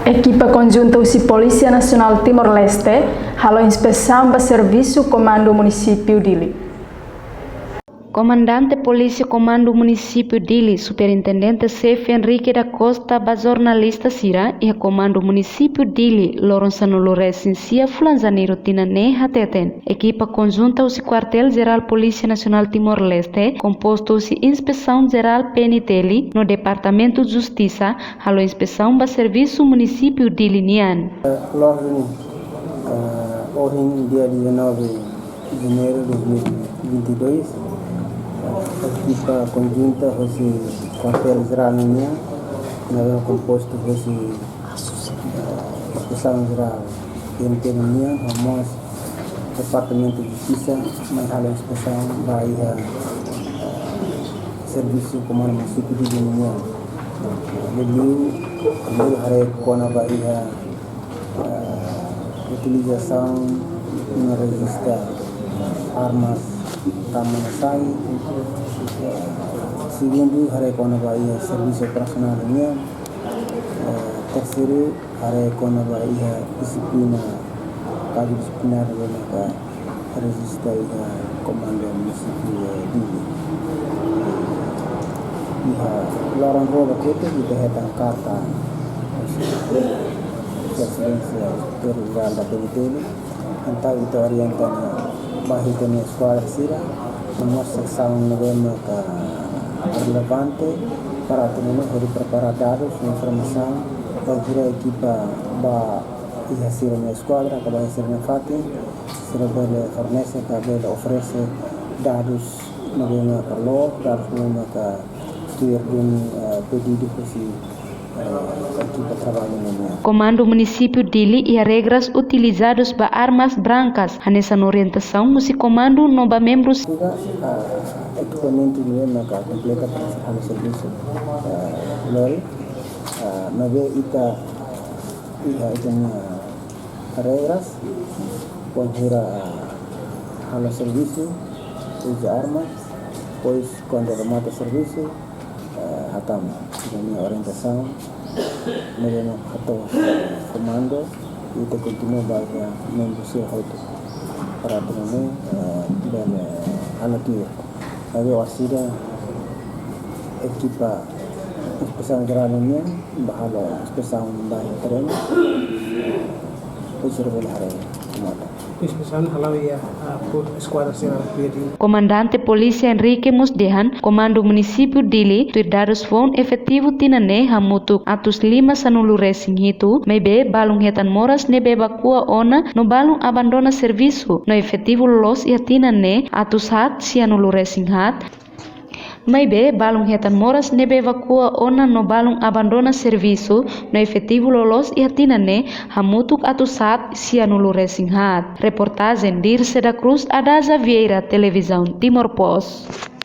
Equipa conjunta USI Polícia Nacional Timor-Leste halo inspeção para serviço Comando Município Dili. Comandante Polícia Comando Município Dili, Superintendente Chefe Henrique da Costa, ba jornalista Sira e Comando Município Dili, Lorenzano Loresinsia, Fulanzaneiro Tinane, Hateten. Equipa conjunta USI Quartel Geral Polícia Nacional Timor-Leste, composto USI Inspeção Geral PNTL, no Departamento de Justiça, halo inspeção ba Serviço Município Dili Nian. Hoje, dia 19 de janeiro de 2022, a equipa conjunta fosse quartel geral minha, nós composto fosse inspeção geral PNT minha, vamos Departamento de Justiça, mas a inspeção vai serviço comando município de minha. Beliau hari kona vai utilização na registra armas tamanasai. Segundo, hari kona bahia serviço operacional minha. Terceiro, hari kona bahia disiplina kali disiplinar dengan registra komando município Dili. Lorong roda kita dihadang karta Excelência Rural da PNTL, então itu orientan bahitanya sekolah sira, nomor seksama novena ke relevante para teman hari prepara dados informação para equipa ba ihasirnya sekolah ke bahasirnya fatin sira bela fornece ke bela oferece dados novena ke lo dados novena ke pedido Comando Município Dili e regras utilizadas para armas brancas. Nessa orientação, o comando não vai membros. Equipamento mesmo que completa para o serviço. Lori, na vez ita regras, quando halo serviço, usa armas, pois quando remata serviço hatam dengan orientação mereka atau komando itu continua bahagia membusi itu para teman dan anak dia lalu wasida ekipa inspeção geralnya bahala inspeção bahan tereng usir boleh Comandante Polícia Henrique Musdehan, Comando Município Dili, dados fon efetivo tinane hamutuk atus 5 sanulu racing itu, mebe balung hetan moras nebe bakua ona no balung abandona serviço, no efetivo los ia tinane atus hat sianulu racing hat. Maibe balung hetan moras nebe evacua ona no balung abandona serviço no efetivo lolos e atinane hamutuk atusat sianulu racing hat. Reportagem Dirce da Cruz Adaza Vieira, Televisão Timor Post.